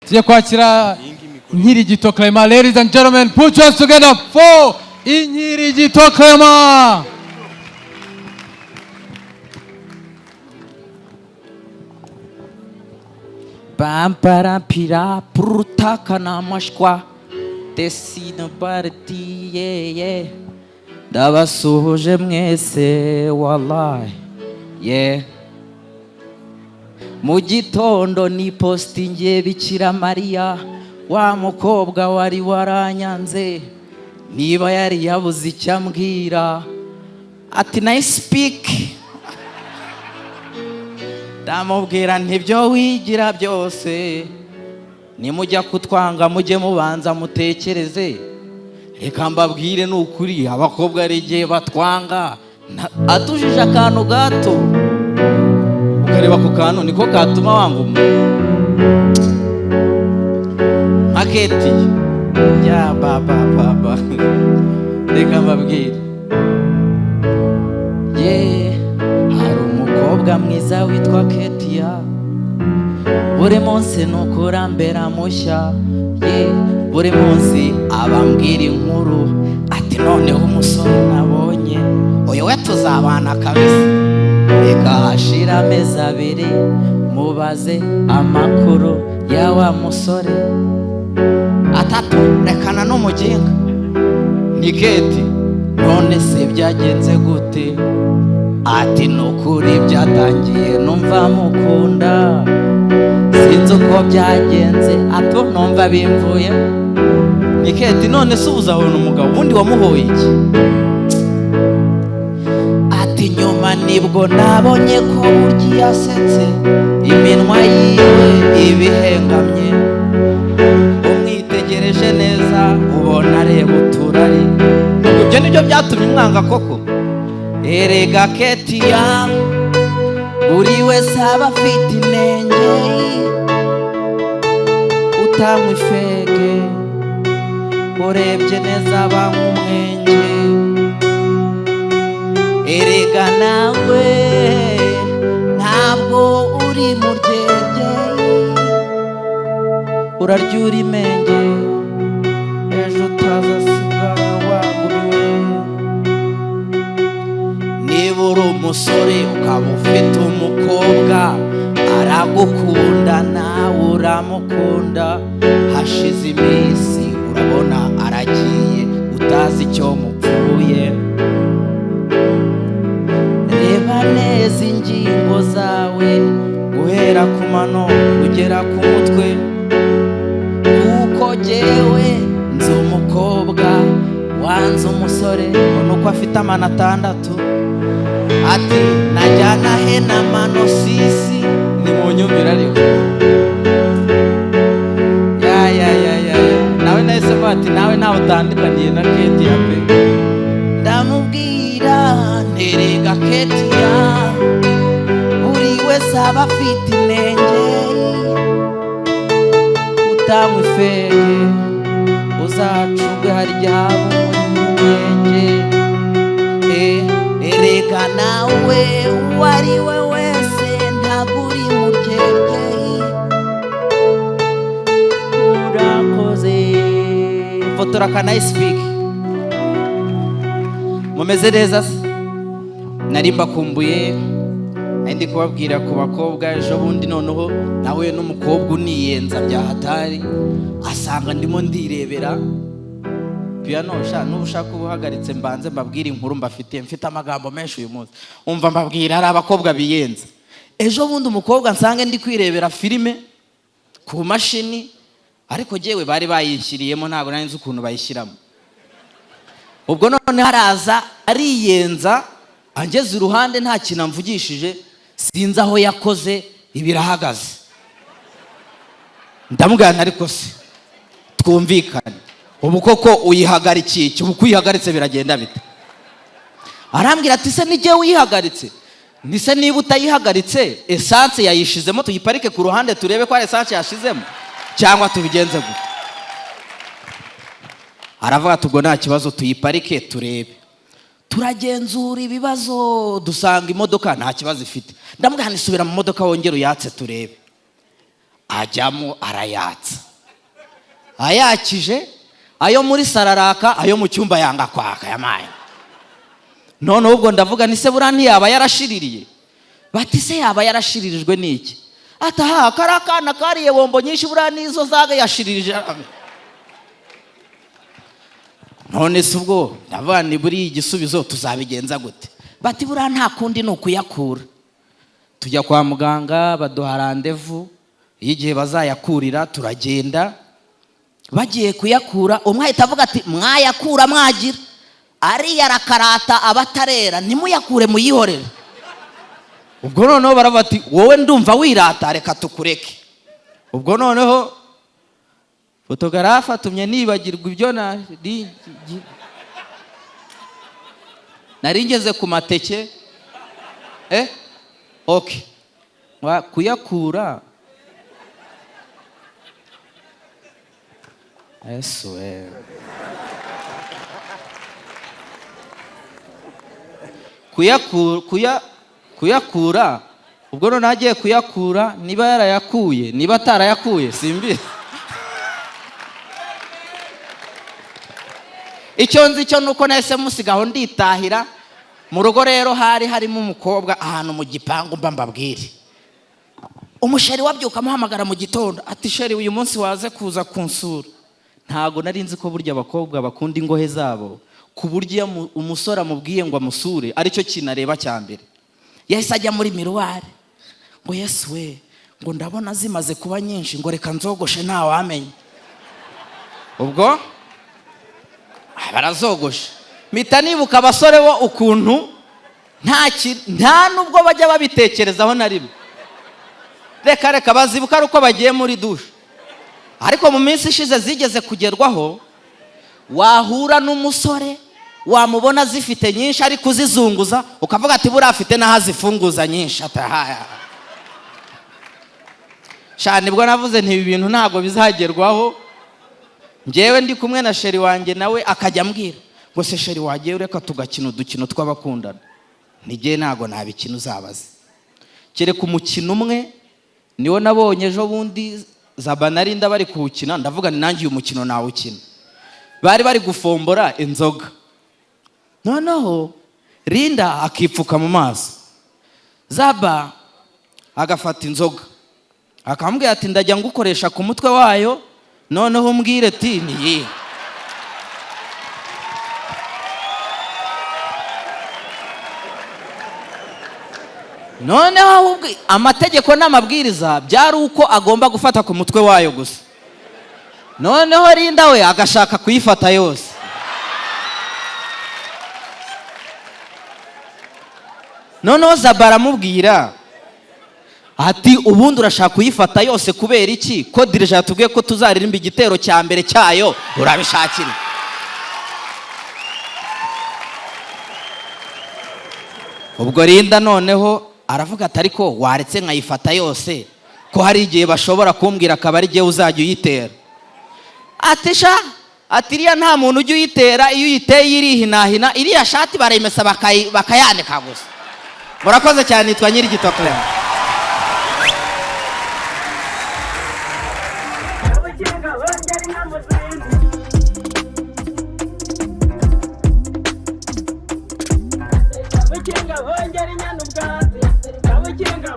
Tujye kwakira Inkirigito Clement. Ladies and gentlemen, put your hands together for Inkirigito Clement. Pamparampira prutaka na mashkwa desina parti ye ndabasuhuje mwese wallahi ye mu gitondo ni postinge Bikira Mariya wa mukobwa wari waranyanze niba yari yabuze icyambwira ati nice speak ndamubwira ntibyo wigira byose nimujya kutwanga mujye mubanza mutekereze reka mbabwire n'ukuri abakobwa ari igihe batwanga atujije akantu gato ukareba ku kantu niko katuma wanguma aketi ya baba reka mbabwire hari umukobwa mwiza witwa Ketia buri munsi nukurambera mushya buri munsi abambwira inkuru ati noneho umusore nabonye uyu we tuzabana kabisa reka hashira amezi abiri mubaze amakuru ya wa musore atatu rekana n'umuginga ni Keti none se byagenze gute ati nukuri byatangiye numva mukunda sinzi uko byagenze ato numva bimvuye ni Keti none se uzabona umugabo ubundi wamuhoye iki ati nyuma nibwo nabonye ko burya yasetse iminwa yiwe ibihengamye umwitegereje neza ubona areba uturari ibyo nibyo byatumye umwanga koko erega Ketia buri wese aba afite inenge utamwe ifege urebye neza bamumwenge erega nawe ntabwo uri mu ryerye uraryura imenge ejo utazasigara wagumiwe niba uri umusore ukaba ufite umukobwa aragukunda nawe uramukunda hashize iminsi urabona aragiye utazi icyo mupfuye reba neza ingingo zawe guhera ku mano kugera ku mutwe kuko jyewe nzi umukobwa wanze umusore nuko afite amano 6 ati najyana he na mano sisi ni mu nyumvira ariko nawe nahise bati nawe nawe utandukaniye na Ketia pe ndamubwira nterega Ketia buri wese aba afite inenge utamwe ifege uzacunge harya umwenge erega nawe wari we wese ntabwo uri mu ryerye urakoze fotora ka nice speak mumeze neza nari mbakumbuye ndi kubabwira ku bakobwa ejo bundi noneho nawe n'umukobwa uniyenza bya hatari asanga ndimo ndirebera piano sha n'ubushaka ubuhagaritse mbanze mbabwira inkuru mfite amagambo menshi uyu munsi umva mbabwira ari abakobwa biyenza ejo bundi umukobwa nsange ndi kwirebera filime ku mashini ariko jewe bari bayishyiriyemo ntago nari nzi ukuntu bayishyiramo ubwo none haraza ariyenza angeze iruhande nta kintu amvugishije sinzi aho yakoze ibirahagaze ndamugana ariko se twumvikane ubu koko uyihagarikiye iki ubu kuyihagaritse biragenda bite arambwira ati se nijye uyihagaritse nise niba utayihagaritse essence yayishizemo tuyiparike ku ruhande turebe ko ari essence yashizemo cyangwa tubigenze gute aravuga tubwo nta kibazo tuyiparike turebe turagenzura ibibazo dusanga imodoka nta kibazo ifite ndamugana isubira mu modoka wongera uyatse turebe ajyamo arayatsa, ayakije ayo muri sararaka, ayo mu cyumba yanga kwaka yamaye. None ubwo ndavuga ni se buriya ntiyaba yarashiririye? Bati se yaba yarashiririjwe n'iki? Ataha karakana kariye bombo nyinshi buriya nizo zaga yashiririje. None se ubwo ndavuga ni buri igisubizo tuzabigenza gute? Bati buriya nta kundi ni ukuyakura. Tujya kwa muganga baduha randevu y'igihe bazayakurira, turagenda. Bagiye kuyakura umwe ahita avuga ati mwayakura mwagira, ari yarakarata abatarera nimuyakure muyihorere. Ubwo noneho baravuga ati wowe ndumva wirata reka tukureke. Ubwo noneho fotogarafa atumye nibagirwa ibyo nari ngeze ku mateke. Okay, kuyakura kuyakura. Ubwo none agiye kuyakura, niba yarayakuye niba atarayakuye simbi. Icyo nzi cyo nuko nahise musigaho nditahira. Mu rugo rero hari harimo umukobwa ahantu mu gipangu mba mbabwire. Umusheri wabyuka amuhamagara mu gitondo ati sheri uyu munsi waze kuza kunsura. Ntago nari nzi ko burya abakobwa bakunda ingohe zabo ku buryo umusore amubwiye ngo amusure aricyo kinareba cya mbere. Yahise ajya muri miruwari ngo Yesu we, ngo ndabona zimaze kuba nyinshi, ngo reka nzogoshe nta wamenye. Ubwo barazogoshe. Mpita nibuka abasore bo ukuntu nta nubwo bajya babitekerezaho na rimwe. Reka bazibuka uko bagiye muri dushe. Ariko mu minsi ishize zigeze kugerwaho, wahura n'umusore wamubona zifite nyinshi ari kuzizunguza ukavuga ati buriya afite n'aho azifunguza nyinshi. Sha nibwo navuze nti ibi bintu ntabwo bizagerwaho. Njyewe ndi kumwe na sheri wanjye nawe akajya ambwira ngo se sheri wagiye ureka tugakina udukino tw'abakundana. Nijye ntago nabikina uzabaze. Kereka umukino umwe niwo nabonye ejo bundi Zaba na Linda bari kuwukina, ndavuga ni nanjye uyu mukino nawukina. Bari bari gufombora inzoga. Noneho Linda akipfuka mu maso, Zaba agafata inzoga akamubwira ati ndajya ngukoresha ku mutwe wayo, noneho umbwire ati niye. Noneho ahubwo amategeko n'amabwiriza byari uko agomba gufata ku mutwe wayo gusa. Noneho Linda we agashaka kuyifata yose. Noneho Zaba aramubwira ati ubundi urashaka kuyifata yose kubera iki? Ko dirije yatubwiye ko tuzaririmba igitero cya mbere cyayo, urabishakira. Ubwo Linda noneho aravuga ati ariko waretse nkayifata yose, ko hari igihe bashobora kumbwira akaba ari igihe uzajya uyitera. Ati sha, ati iriya nta muntu ujya uyitera, iyo uyiteye irihinahina, iriya shati barayimesa bakayanika gusa. Murakoze cyane, nitwa Nyirigito Clement. Kabukinga hongera inyana ubwatsi, kabukinga